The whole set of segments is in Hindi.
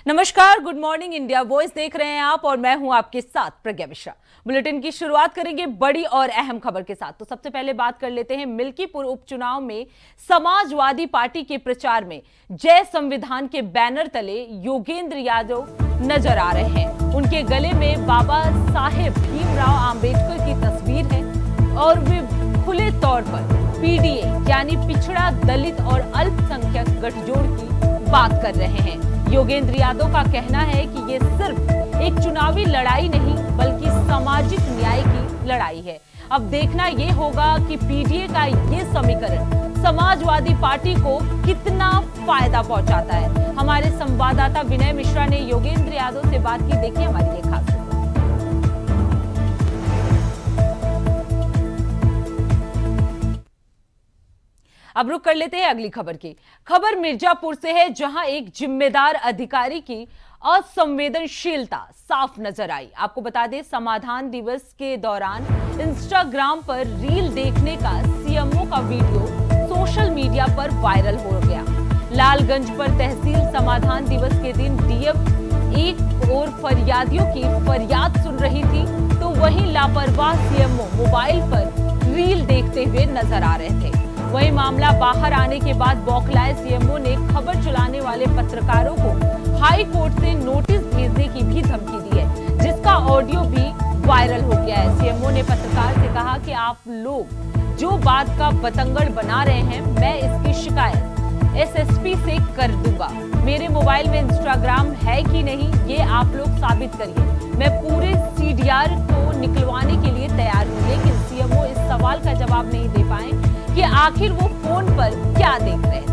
नमस्कार, गुड मॉर्निंग इंडिया वॉइस देख रहे हैं आप और मैं हूं आपके साथ प्रज्ञा मिश्रा। बुलेटिन की शुरुआत करेंगे बड़ी और अहम खबर के साथ। तो सबसे पहले बात कर लेते हैं मिल्कीपुर उपचुनाव में समाजवादी पार्टी के प्रचार में जय संविधान के बैनर तले योगेंद्र यादव नजर आ रहे हैं। उनके गले में बाबा साहेब भीमराव आंबेडकर की तस्वीर है और वे खुले तौर पर पीडीए यानी पिछड़ा दलित और अल्पसंख्यक गठजोड़ की बात कर रहे हैं। योगेंद्र यादव का कहना है कि ये सिर्फ एक चुनावी लड़ाई नहीं बल्कि सामाजिक न्याय की लड़ाई है। अब देखना ये होगा कि पीडीए का ये समीकरण समाजवादी पार्टी को कितना फायदा पहुंचाता है। हमारे संवाददाता विनय मिश्रा ने योगेंद्र यादव से बात की, देखिए हमारी ये खास रिपोर्ट। अब रुक कर लेते हैं अगली खबर की। खबर मिर्जापुर से है, जहां एक जिम्मेदार अधिकारी की असंवेदनशीलता साफ नजर आई। आपको बता दें, समाधान दिवस के दौरान इंस्टाग्राम पर रील देखने का सीएमओ का वीडियो सोशल मीडिया पर वायरल हो गया। लालगंज पर तहसील समाधान दिवस के दिन डीएम एक और फरियादियों की फरियाद सुन रही थी, तो वहीं लापरवाह सीएमओ मोबाइल पर रील देखते हुए नजर आ रहे थे। वहीं मामला बाहर आने के बाद बौखलाए सीएमओ ने खबर चलाने वाले पत्रकारों को हाई कोर्ट से नोटिस भेजने की भी धमकी दी है, जिसका ऑडियो भी वायरल हो गया है। सीएमओ ने पत्रकार से कहा कि आप लोग जो बात का बतंगड़ बना रहे हैं, मैं इसकी शिकायत एसएसपी से कर दूंगा। मेरे मोबाइल में इंस्टाग्राम है कि नहीं ये आप लोग साबित करिए। मैं पूरे सीडीआर को निकलवाने के लिए तैयार हूं। लेकिन सीएमओ इस सवाल का जवाब नहीं दे पाए कि आखिर वो फोन पर क्या देख रहे थे।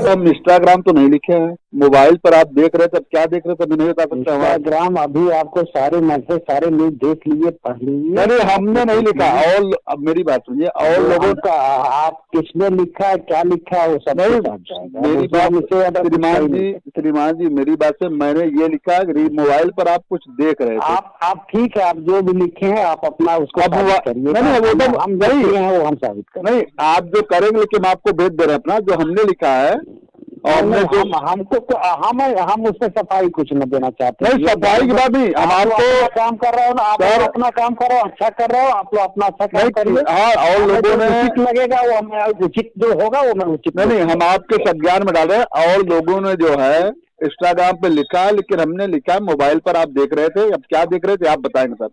हम इंस्टाग्राम तो नहीं लिखे हैं, मोबाइल पर आप देख रहे थे, अब क्या देख रहे थे नहीं बता सकता। इंस्टाग्राम अभी आपको सारे मैसेज सारे न्यूज देख लीजिए, पढ़ लीजिए। नहीं, हमने नहीं लिखा। और अब मेरी बात सुनिए, और लोगों का आप किसने लिखा है, क्या लिखा है, वो सब नहीं। मेरी बात श्रीमान जी, मेरी बात से मैंने ये लिखा, मोबाइल पर आप कुछ देख रहे थे। आप ठीक है, आप जो भी लिखे हैं आप अपना उसको करिए। नहीं, वो तो हम नहीं है, वो हम साबित करें। नहीं, आप जो करेंगे, लेकिन हम आपको भेज दे रहे हैं अपना जो हमने लिखा है। और हम उसमें सफाई कुछ न देना चाहते। नहीं, सफाई की बात नहीं, हम आपको काम कर रहे हो ना, आप अपना काम करो, अच्छा कर रहे हो, आप लोग अपना अच्छा काम करिए। हाँ, और लोगों ने उचित लगेगा वो हमें उचित जो होगा वो मैं उचित नहीं, हम आपके संज्ञान में डाले। और लोगों ने जो है इंस्टाग्राम पे लिखा है, लेकिन हमने लिखा है मोबाइल पर आप देख रहे थे। अब क्या देख रहे थे आप बताएंगे सर।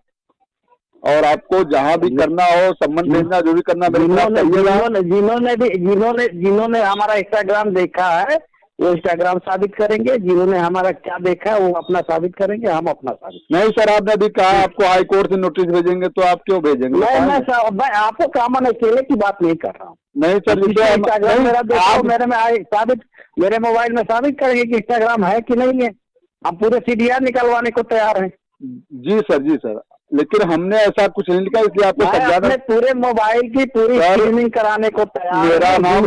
और आपको जहां भी करना हो, सम्मान भेजना, जो भी करना, जिन्होंने हमारा इंस्टाग्राम देखा है वो इंस्टाग्राम साबित करेंगे, जिन्होंने हमारा क्या देखा है वो अपना साबित करेंगे, हम अपना साबित। नहीं सर, आपने अभी कहा आपको हाई कोर्ट से नोटिस भेजेंगे, तो आप क्यों भेजेंगे? मैं आपको काम अकेले की बात नहीं कर रहा हूँ। नहीं सर, इंस्टाग्राम मेरा देखो, मेरे में साबित, मेरे मोबाइल में साबित करेंगे कि इंस्टाग्राम है कि नहीं है। हम पूरे सीडीआर निकलवाने को तैयार हैं। जी सर, लेकिन हमने ऐसा कुछ नहीं लिखा, इसलिए आपको समझाना। पूरे मोबाइल की पूरी स्ट्रीमिंग कराने को तैयार। मेरा नाम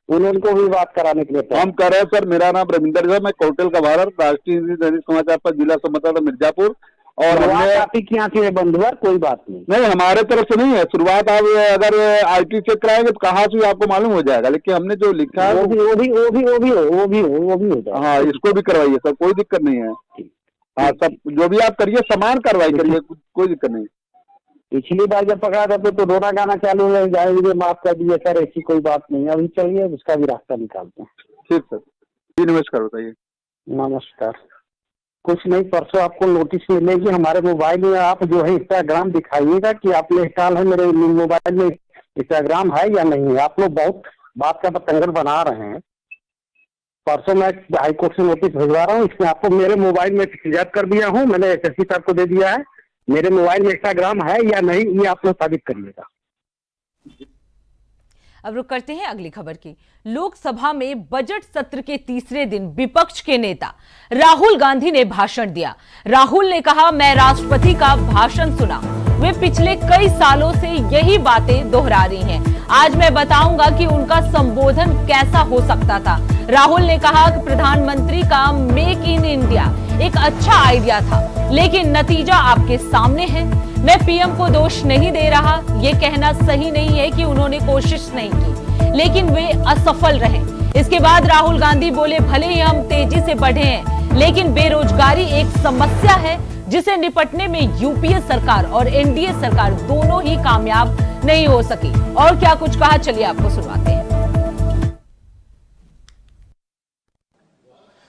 उनको भी बात कराने के लिए हम कर रहे हैं सर। मेरा नाम रविंदर है, मैं कौटल का भारत राष्ट्रीय दैनिक समाचार पर जिला संवाददाता मिर्जापुर। और हमने आपकी यहाँ से बंधुआ कोई बात नहीं, हमारे तरफ से नहीं है। शुरुआत आप अगर आईटी चेक कराएंगे तो कहाँ से आपको मालूम हो जाएगा, लेकिन हमने जो लिखा है वो भी हो जाएगा। हाँ, इसको भी करवाइए सर, कोई दिक्कत नहीं है। हाँ, सब जो भी आप करिए, समान कार्रवाई करिए, कोई दिक्कत नहीं। पिछली बार जब पकड़ा था तो रोना गाना चालू हो जाएगा, माफ कर दीजिए सर, ऐसी कोई बात नहीं। अभी चलिए उसका भी रास्ता निकालते हैं। ठीक सर जी, नमस्कार। बताइए। नमस्कार। कुछ नहीं, परसों आपको नोटिस मिलेगी हमारे मोबाइल में। आप जो है इंस्टाग्राम दिखाइएगा कि आप इंस्टॉल है, मेरे मोबाइल में इंस्टाग्राम है या नहीं है। आप लोग बहुत बात का बतंगड़ बना रहे हैं। परसों मैं हाईकोर्ट से नोटिस भिजवा रहा हूँ, इसमें आपको मेरे मोबाइल में फिर्याद कर दिया हूँ, मैंने एसएसपी साहब को दे दिया है। मेरे मोबाइल में इंस्टाग्राम है या नहीं ये आप लोग साबित करिएगा। अब रुक करते हैं अगली खबर की। लोकसभा में बजट सत्र के तीसरे दिन विपक्ष के नेता राहुल गांधी ने भाषण दिया। राहुल ने कहा, मैं राष्ट्रपति का भाषण सुना, वे पिछले कई सालों से यही बातें दोहरा रही हैं। आज मैं बताऊंगा कि उनका संबोधन कैसा हो सकता था। राहुल ने कहा कि प्रधानमंत्री का मेक इन इंडिया एक अच्छा आइडिया था, लेकिन नतीजा आपके सामने है। मैं पीएम को दोष नहीं दे रहा, ये कहना सही नहीं है कि उन्होंने कोशिश नहीं की, लेकिन वे असफल रहे। इसके बाद राहुल गांधी बोले, भले ही हम तेजी से बढ़े हैं, लेकिन बेरोजगारी एक समस्या है जिसे निपटने में यूपीए सरकार और एनडीए सरकार दोनों ही कामयाब नहीं हो सकी। और क्या कुछ कहा, चलिए आपको सुनाते हैं।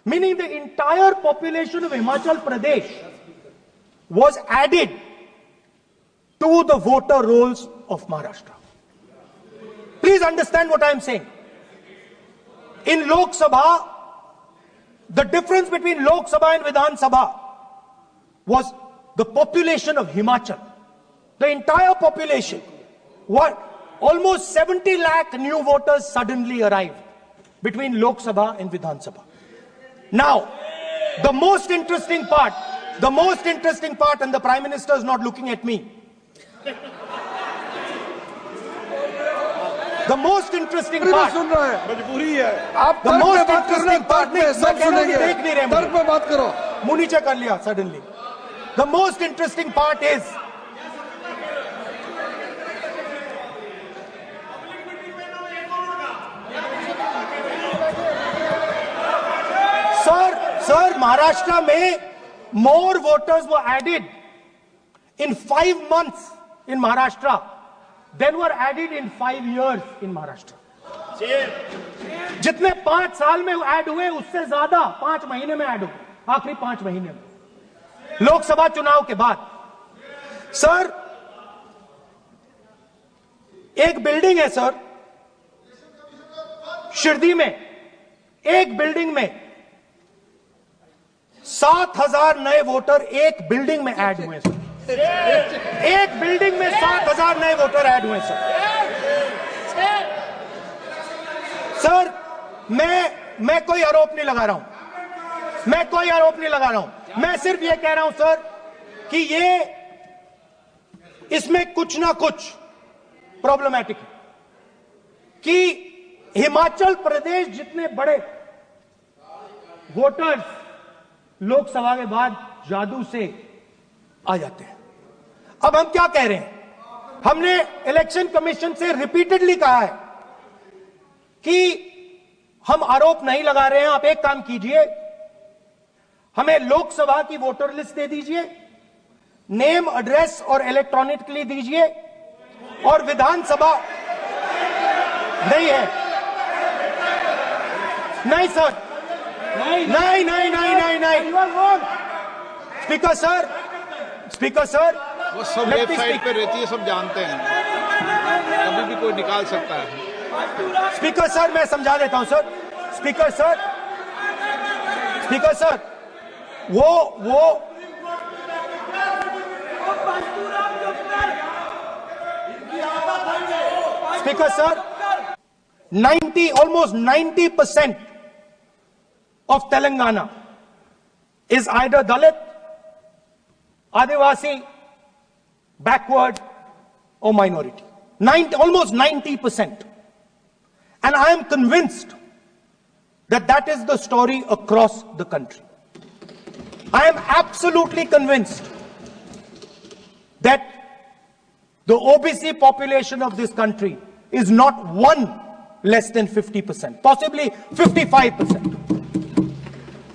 Meaning the entire population of Himachal Pradesh was added to the voter rolls of Maharashtra. Please understand what I am saying. In Lok Sabha, the difference between Lok Sabha and Vidhan Sabha was the population of Himachal. The entire population, almost 70 lakh new voters suddenly arrived between Lok Sabha and Vidhan Sabha. Now, the most interesting part, and the Prime Minister is not looking at me. The most interesting part, सुन रहा है, मजबूरी है। आप the तर्क पे most बात करना, interesting part, तर्क पे सब सुनेंगे। देख नहीं रहे, तर्क पे बात करो। मुंह नीचे कर लिया suddenly. The most interesting part is Sir, Maharashtra में more voters were added in 5 months in Maharashtra than were added in 5 years in Maharashtra. जितने 5 साल में ऐड हुए उससे ज्यादा 5 महीने में ऐड हुए, आखिरी 5 महीने में लोकसभा चुनाव के बाद। सर, एक बिल्डिंग है सर शिरडी में, एक बिल्डिंग में 7,000 नए वोटर एक बिल्डिंग में ऐड हुए सर। एक बिल्डिंग में 7,000 नए वोटर ऐड हुए सर। मैं कोई आरोप नहीं लगा रहा हूं, मैं सिर्फ ये कह रहा हूं सर कि इसमें कुछ ना कुछ प्रॉब्लमैटिक है कि हिमाचल प्रदेश जितने बड़े वोटर्स लोकसभा के बाद जादू से आ जाते हैं। अब हम क्या कह रहे हैं, हमने इलेक्शन कमीशन से रिपीटेडली कहा है कि हम आरोप नहीं लगा रहे हैं, आप एक काम कीजिए, हमें लोकसभा की वोटर लिस्ट दे दीजिए, नेम एड्रेस और इलेक्ट्रॉनिकली दीजिए, और विधानसभा नहीं है। नहीं सर, नहीं। स्पीकर सर, वो सब वेबसाइट पे रहती है, सब जानते हैं, कभी भी कोई निकाल सकता है। स्पीकर सर, मैं समझा देता हूं सर। स्पीकर सर, वो speaker sir, almost 90% of Telangana is either Dalit, Adivasi, backward, or minority. Almost 90%. And I am convinced that is the story across the country. I am absolutely convinced that the OBC population of this country is not one less than 50%, possibly 55%.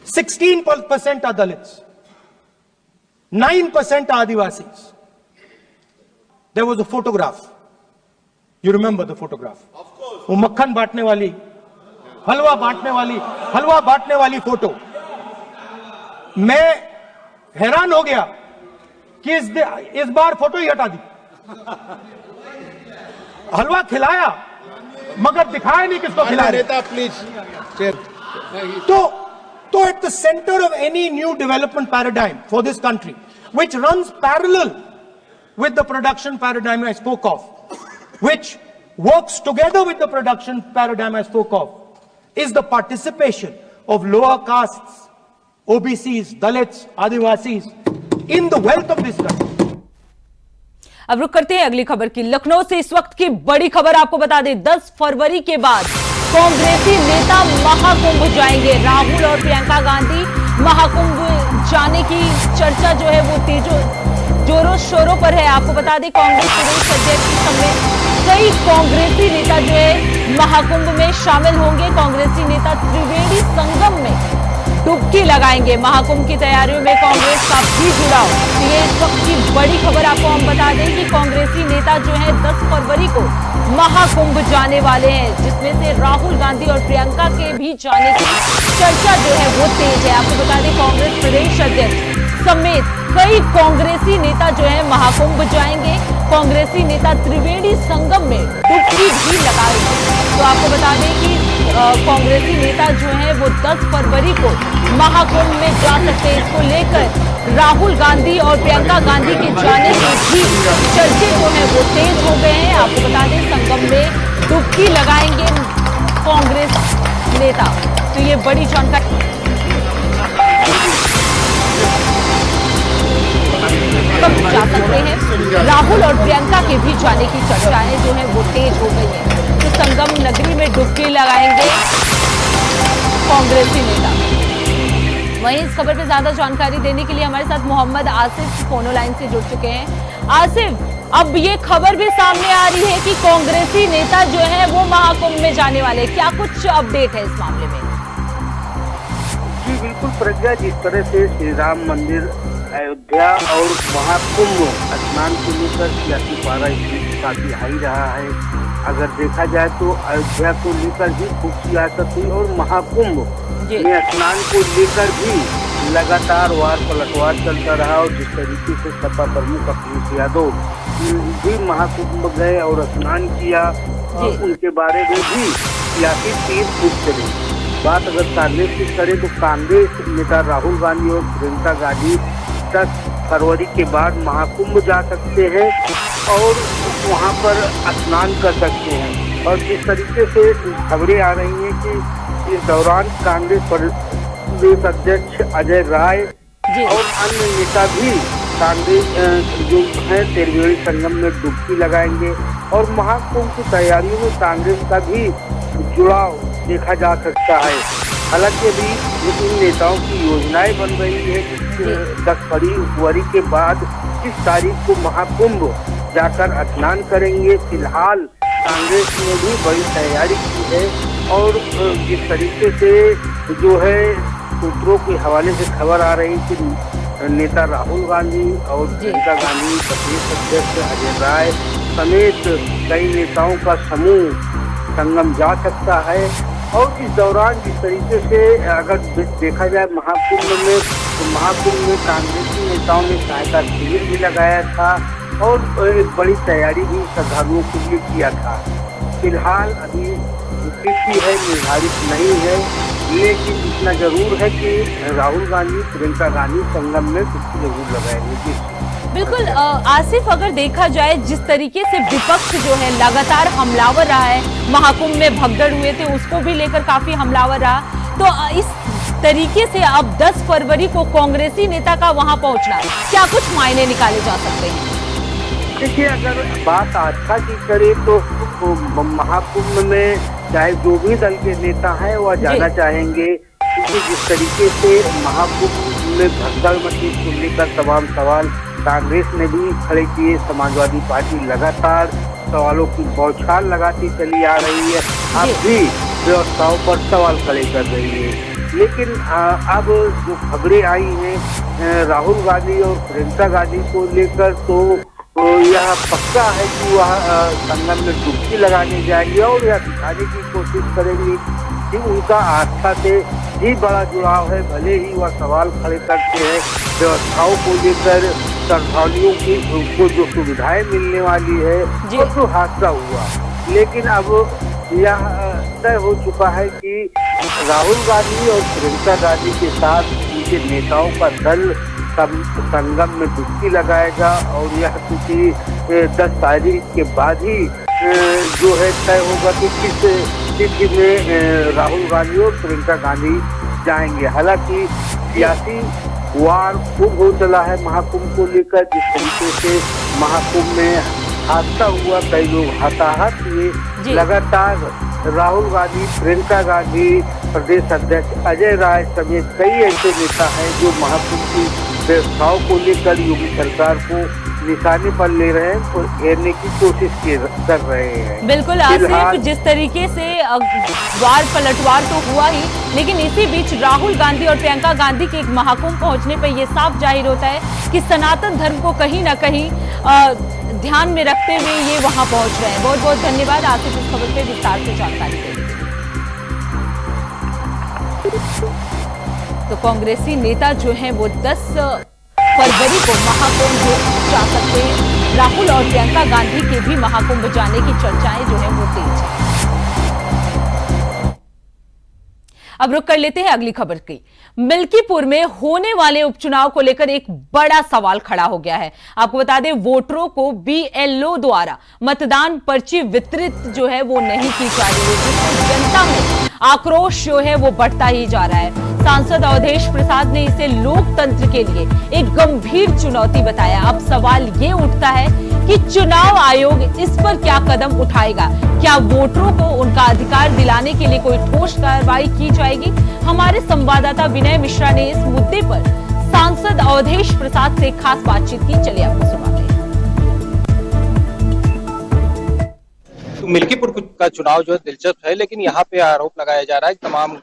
16% are Dalits, 9% are Adivasis. There was a photograph. You remember the photograph? Of course. वो मक्खन बांटने वाली, हलवा बांटने वाली फोटो। मैं हैरान हो गया कि इस बार फोटो ही हटा दी। हलवा खिलाया मगर दिखाया नहीं किसको खिला रहे। प्लीज। तो at the center of any new development paradigm for this country, which runs parallel with the production paradigm I spoke of, which works together with the production paradigm I spoke of, is the participation of lower castes, OBCs, Dalits, Adivasis in the wealth of this country. अब रुक करते हैं अगली खबर की। लखनऊ से इस वक्त की बड़ी खबर आपको बता दें, 10 फरवरी के बाद कांग्रेसी नेता महाकुंभ जाएंगे। राहुल और प्रियंका गांधी महाकुंभ जाने की चर्चा जो है वो जोरों शोरों पर है। आपको बता दें कांग्रेस प्रदेश अध्यक्ष समेत कई कांग्रेसी नेता जो है महाकुंभ में शामिल होंगे। कांग्रेसी नेता त्रिवेणी संगम में डुबकी लगाएंगे। महाकुंभ की तैयारियों में कांग्रेस का भी जुड़ाव। तो ये इस वक्त की बड़ी खबर आपको हम बता दें कि कांग्रेसी नेता जो है 10 फरवरी को महाकुंभ जाने वाले हैं, जिसमें से राहुल गांधी और प्रियंका के भी जाने की चर्चा जो है वो तेज है। आपको बता दें कांग्रेस प्रदेश अध्यक्ष समेत कई कांग्रेसी नेता जो है महाकुंभ जाएंगे। कांग्रेसी नेता त्रिवेणी संगम में डुबकी भी लगाएंगे। तो आपको बता दें कि कांग्रेसी नेता जो है वो 10 फरवरी को महाकुंभ में जा सकते हैं। इसको लेकर राहुल गांधी और प्रियंका गांधी के जाने के भी चर्चे जो है वो तेज हो गए हैं। आपको बता दें संगम में डुबकी लगाएंगे कांग्रेस नेता। तो ये बड़ी जानकारी कब जा सकते हैं। राहुल और प्रियंका के भी जाने की चर्चाएं जो है वो तेज हो गई हैं। तो संगम नगरी में डुबकी लगाएंगे कांग्रेसी नेता। वहीं इस खबर पे ज्यादा जानकारी देने के लिए हमारे साथ मोहम्मद आसिफ फोनो लाइन से जुड़ चुके हैं। आसिफ, अब ये खबर भी सामने आ रही है कि कांग्रेसी नेता जो है वो महाकुंभ में जाने वाले, क्या कुछ अपडेट है इस मामले में? जी बिल्कुल प्रज्ञा, जिस तरह से श्री राम मंदिर, अयोध्या और महाकुंभ स्नान को लेकर सियासी पारा काफी हाई रहा है। अगर देखा जाए तो अयोध्या को लेकर भी खूब सियासत हुई और महाकुंभ में स्नान को लेकर भी लगातार वार पलटवार चलता रहा। और जिस तरीके से सपा प्रमुख अखिलेश यादव भी महाकुंभ गए और स्नान किया, उनके बारे में भी सियासी तीर खूब चली। बात अगर कांग्रेस की करें तो कांग्रेस नेता राहुल गांधी और प्रियंका गांधी 10 फरवरी के बाद महाकुंभ जा सकते हैं और वहां पर स्नान कर सकते हैं। और जिस तरीके से खबरें आ रही हैं कि इस दौरान कांग्रेस प्रदेश अध्यक्ष अजय राय और अन्य नेता भी कांग्रेस जो है त्रिवेणी संगम में डुबकी लगाएंगे। और महाकुंभ की तैयारियों में कांग्रेस का भी जुड़ाव देखा जा सकता है। हालांकि अभी इन नेताओं की योजनाएं बन रही है कि 10 फरवरी के बाद किस तारीख को महाकुंभ जाकर स्नान करेंगे। फिलहाल कांग्रेस ने भी बड़ी तैयारी की है और जिस तरीके से जो है सूत्रों के हवाले से खबर आ रही कि नेता राहुल गांधी और प्रियंका गांधी, प्रदेश अध्यक्ष अजय राय समेत कई नेताओं का समूह संगम जा सकता है। और इस दौरान जिस तरीके से अगर देखा जाए महाकुंभ में, तो महाकुंभ में कांग्रेसी नेताओं ने सहायता शिविर भी लगाया था और एक बड़ी तैयारी भी श्रद्धालुओं के लिए किया था। फिलहाल अभी तिथि है निर्धारित नहीं है, लेकिन इतना जरूर है कि राहुल गांधी प्रियंका गांधी संगम में डुबकी जरूर लगाएंगे। बिल्कुल आसिफ, अगर देखा जाए जिस तरीके से विपक्ष जो है लगातार हमलावर रहा है, महाकुंभ में भगदड़ हुए थे उसको भी लेकर काफी हमलावर रहा, तो इस तरीके से अब 10 फरवरी को कांग्रेसी नेता का वहां पहुंचना क्या कुछ मायने निकाले जा सकते हैं? देखिए, अगर बात आस्था की करें तो महाकुंभ में चाहे जो भी दल के नेता हैं वह जाना चाहेंगे, क्योंकि जिस तरीके से महाकुंभ में भगदड़ मची को लेकर तमाम सवाल कांग्रेस ने भी खड़े किए। समाजवादी पार्टी लगातार सवालों की बौछार लगाती चली आ रही है, अब भी व्यवस्थाओं पर सवाल खड़े कर रही है। लेकिन अब जो खबरें आई हैं राहुल गांधी और प्रियंका गांधी को लेकर, तो यह पक्का है कि वह संगम में डुबकी लगाने जाएंगे और यह दिखाने की कोशिश करेंगे कि उनका आस्था से ही बड़ा जुड़ाव है। भले ही वह सवाल खड़े करते हैं व्यवस्थाओं को लेकर, श्रद्धालुओं की उनको जो सुविधाएं मिलने वाली है और जो हादसा हुआ, लेकिन अब यह तय हो चुका है कि राहुल गांधी और प्रियंका गांधी के साथ उनके नेताओं का दल संगम में डुबकी लगाएगा। और यह किसी 10 तारीख के बाद ही जो है तय होगा कि किस तिथि में राहुल गांधी और प्रियंका गांधी जाएंगे। हालांकि सियासी वार खूब हो चला है महाकुंभ को लेकर। जिस तरीके से महाकुंभ में हादसा हुआ, कई लोग हताहत हुए, लगातार राहुल गांधी, प्रियंका गांधी, प्रदेश अध्यक्ष अजय राय समेत कई ऐसे नेता हैं जो महाकुंभ की व्यवस्थाओं को लेकर योगी सरकार को निशाने पर ले रहे हैं और घेरने की कोशिश कर रहे हैं। बिल्कुल आसिफ, जिस तरीके से वार पलटवार तो हुआ ही, लेकिन इसी बीच राहुल गांधी और प्रियंका गांधी के एक महाकुंभ पहुंचने पर यह साफ जाहिर होता है कि सनातन धर्म को कहीं ना कहीं ध्यान में रखते हुए ये वहां पहुंच रहे हैं। बहुत बहुत धन्यवाद आसिफ इस खबर पे विस्तार से जानकारी देने के लिए। तो कांग्रेसी नेता जो हैं वो 10 फरवरी को महाकुंभ जा सकते हैं। राहुल और प्रियंका गांधी के भी महाकुंभ जाने की चर्चाएं जो है वो तेज है। अब रुक कर लेते हैं अगली खबर की। मिल्कीपुर में होने वाले उपचुनाव को लेकर एक बड़ा सवाल खड़ा हो गया है। आपको बता दें, वोटरों को बीएलओ द्वारा मतदान पर्ची वितरित जो है वो नहीं की जा रही है, जिससे जनता में आक्रोश जो है वो बढ़ता ही जा रहा है। सांसद अवधेश प्रसाद ने इसे लोकतंत्र के लिए एक गंभीर चुनौती बताया। अब सवाल ये उठता है कि चुनाव आयोग इस पर क्या कदम उठाएगा? क्या वोटरों को उनका अधिकार दिलाने के लिए कोई ठोस कार्रवाई की जाएगी? हमारे संवाददाता विनय मिश्रा ने इस मुद्दे पर सांसद अवधेश प्रसाद से खास बातचीत की। चलिए आपको सुनाते हैं। मिल्कीपुर का चुनाव जो है दिलचस्प है, लेकिन यहाँ पे आरोप लगाया जा रहा है कि तमाम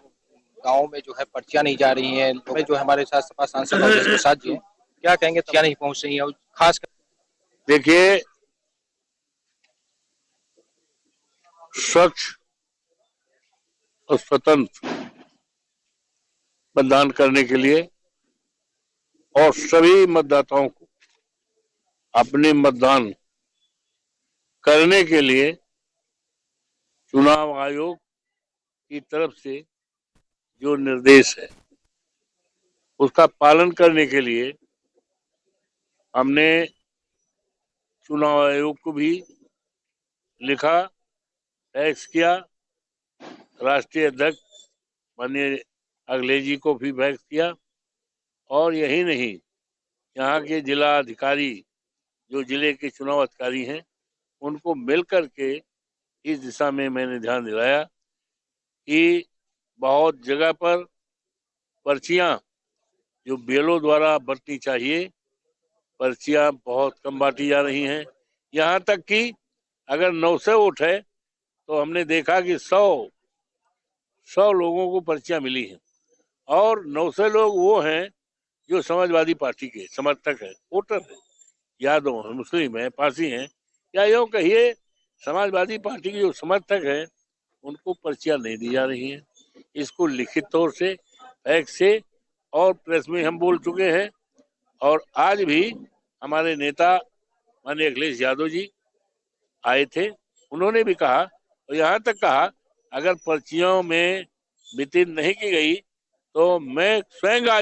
गाँव में जो है पर्चियां नहीं जा रही हैं। जो हमारे साथ सपा सांसद अवधेश प्रसाद जी हैं, क्या कहेंगे? पर्चियां नहीं पहुंच रही हैं और खास देखिए, स्वच्छ और स्वतंत्र मतदान करने के लिए और सभी मतदाताओं को अपने मतदान करने के लिए चुनाव आयोग की तरफ से जो निर्देश है उसका पालन करने के लिए हमने चुनाव आयोग को भी लिखा, फैक्स किया, राष्ट्रीय अध्यक्ष माननीय अखिलेश जी को भी फैक्स किया, और यही नहीं, यहाँ के जिला अधिकारी जो जिले के चुनाव अधिकारी हैं उनको मिलकर के इस दिशा में मैंने ध्यान दिलाया कि बहुत जगह पर पर्चियां जो बीएलओ द्वारा बंटनी चाहिए, पर्चियां बहुत कम बांटी जा रही हैं। यहाँ तक कि अगर 900 वोट है तो हमने देखा कि 100 लोगों को पर्चियां मिली हैं, और 900 लोग वो हैं जो समाजवादी पार्टी के समर्थक हैं, वोटर हैं, यादव हैं, मुस्लिम हैं, पारसी हैं, या यूँ कहिए समाजवादी पार्टी के जो समर्थक हैं उनको पर्चियां नहीं दी जा रही हैं। इसको लिखित तौर से, फैक्स से और प्रेस में हम बोल चुके हैं, और आज भी हमारे नेता माननीय अखिलेश यादव जी आए थे, उन्होंने भी कहा, और यहाँ तक कहा अगर पर्चियों में वितरित नहीं की गई तो मैं स्वयं आ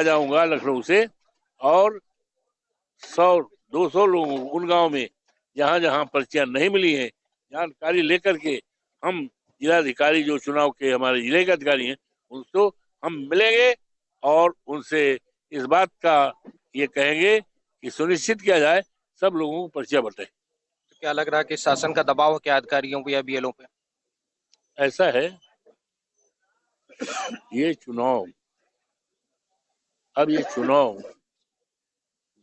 जाऊंगा लखनऊ से, और 100-200 लोगों को उन गांव में जहां जहां पर्चियां नहीं मिली हैं जानकारी लेकर के हम जिलाधिकारी जो चुनाव के हमारे जिले के अधिकारी हैं उनको हम मिलेंगे और उनसे इस बात का ये कहेंगे कि सुनिश्चित किया जाए सब लोगों को पर्चियां बंटे। तो क्या लग रहा है कि शासन का दबाव है क्या अधिकारियों पे या बीएलओ पे? ऐसा है, ये चुनाव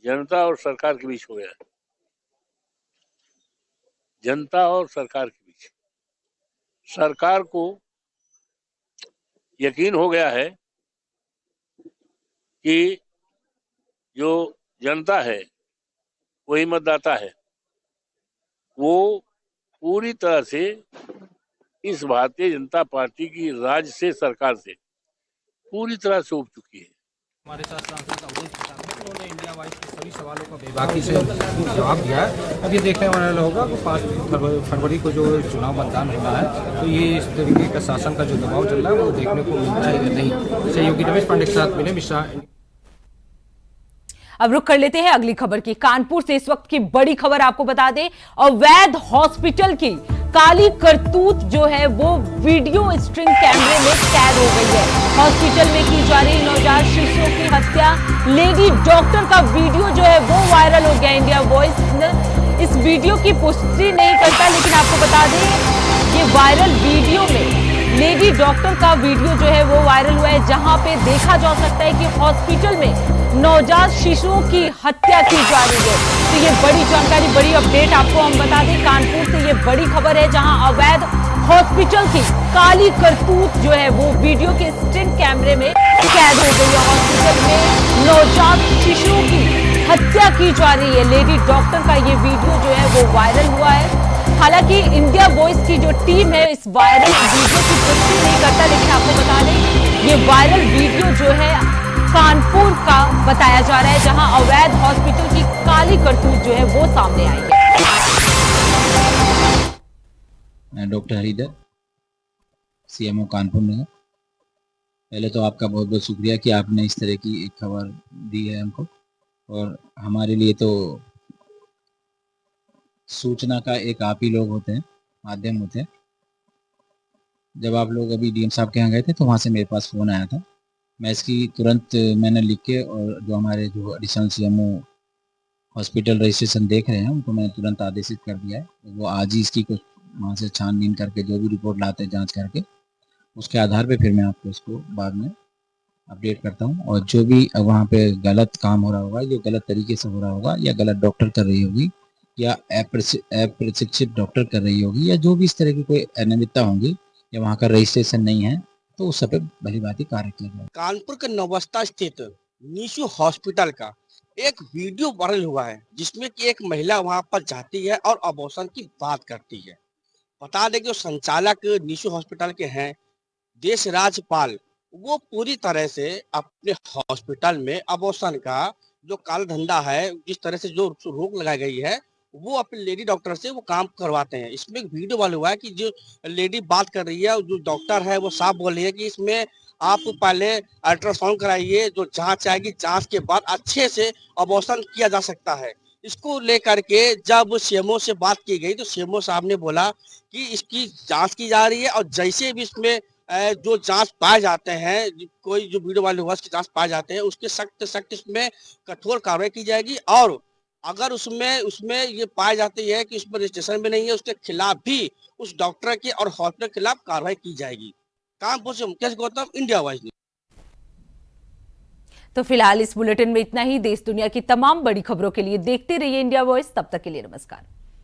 जनता और सरकार के बीच हो गया है। जनता और सरकार के बीच सरकार को यकीन हो गया है कि जो जनता है वही मतदाता है, वो पूरी तरह से इस भारतीय जनता पार्टी की राज्य से सरकार से पूरी तरह से उब चुकी है। हमारे साथ सांसद अवधेश प्रसाद हैं, उन्होंने इंडिया वाइज के सभी सवालों का बेबाकी से जवाब दिया है। अब ये देखने वाला होगा कि 5 फरवरी को जो चुनाव मतदान होना है तो ये इस तरीके का शासन का जो दबाव चल रहा है वो देखने को मिलता है या नहीं। सहयोगी रमेश पांडे के साथ विनय मिश्रा। अब रुक कर लेते हैं अगली खबर की। कानपुर से इस वक्त की बड़ी खबर आपको बता दें, अवैध हॉस्पिटल की काली करतूत जो है वो वीडियो स्ट्रिंग कैमरे में कैद हो गई है। हॉस्पिटल में की जा रही नवजात शिशुओं की हत्या, लेडी डॉक्टर का वीडियो जो है वो वायरल हो गया इंडिया वॉइस इस वीडियो की पुष्टि नहीं करता, लेकिन आपको बता दें ये वायरल वीडियो में लेडी डॉक्टर का वीडियो जो है वो वायरल हुआ है, जहां पे देखा जा सकता है कि हॉस्पिटल में नवजात शिशुओं की हत्या की जा रही है। तो ये बड़ी जानकारी, बड़ी अपडेट आपको हम बता दें, कानपुर से ये बड़ी खबर है, जहां अवैध हॉस्पिटल की काली करतूत जो है वो वीडियो के स्टिंट कैमरे में कैद हो गई है। हॉस्पिटल में नवजात शिशुओं की हत्या की जा रही है। लेडी डॉक्टर का ये वीडियो जो है वो वायरल हुआ है। हालांकि इंडिया वॉइस की जो टीम है इस वायरल वीडियो की पुष्टि नहीं करता, लेकिन आपको बता दें ये वायरल वीडियो जो है कानपुर का बताया जा रहा है, जहां अवैध हॉस्पिटल की काली करतूत जो है वो सामने आई है। मैं डॉक्टर हरिधर, सीएमओ कानपुर नगर। पहले तो आपका बहुत बहुत शुक्रिया कि आपने इस तरह की एक खबर दी है हमको, और हमारे लिए तो सूचना का एक आप ही लोग होते हैं, माध्यम होते हैं। जब आप लोग अभी डीएम साहब के यहाँ गए थे तो वहाँ से मेरे पास फ़ोन आया था। मैं इसकी तुरंत मैंने लिख के, और जो हमारे जो एडिशनल सीएमओ हॉस्पिटल रजिस्ट्रेशन देख रहे हैं उनको मैंने तुरंत आदेशित कर दिया है। वो आज ही इसकी कुछ वहाँ से छानबीन करके जो भी रिपोर्ट लाते हैं जांच करके, उसके आधार पे फिर मैं आपको इसको बाद में अपडेट करता हूँ। और जो भी वहाँ पे गलत काम हो रहा होगा, जो गलत तरीके से हो रहा होगा, या गलत डॉक्टर कर रही होगी, या अप्रशिक्षित डॉक्टर कर रही होगी, या जो भी इस तरह की कोई अनियमितता होंगी, या वहाँ का रजिस्ट्रेशन नहीं है, तो उस सब पे भली भांति कार्य किया जाए। कानपुर के नवस्ता स्थित निशु हॉस्पिटल का एक वीडियो वायरल हुआ है, जिसमें कि एक महिला वहां पर जाती है और अबॉर्शन की बात करती है। बता दें कि जो संचालक निशु हॉस्पिटल के हैं देश राजपाल, वो पूरी तरह से अपने हॉस्पिटल में अबॉर्शन का जो काला धंधा है, जिस तरह से जो रोक लगाई गई है, वो अपने लेडी डॉक्टर से वो काम करवाते हैं। इसमें एक वीडियो वायरल हुआ है कि जो लेडी बात कर रही है, जो डॉक्टर है वो साफ बोल रही है कि इसमें आप पहले अल्ट्रासाउंड कराइए, जो जांच आएगी, जांच के बाद अच्छे से अबॉर्शन किया जा सकता है। इसको लेकर के जब सीएमओ से बात की गई तो सीएमओ साहब ने बोला कि इसकी जांच की जा रही है, और जैसे भी इसमें जो जांच पाए जाते हैं, कोई जो वीडियो वायरल हुआ उसकी जांच पाए जाते हैं, उसके सख्त इसमें कठोर कार्रवाई की जाएगी। और अगर उसमें ये पाया जाती है कि उसमें रजिस्ट्रेशन भी नहीं है, उसके खिलाफ भी उस डॉक्टर के और हॉस्पिटल के खिलाफ कार्रवाई की जाएगी। कानपुर से Mukesh Gautam, India voice news. तो फिलहाल इस बुलेटिन में इतना ही। देश दुनिया की तमाम बड़ी खबरों के लिए देखते रहिए इंडिया वॉइस। तब तक के लिए नमस्कार।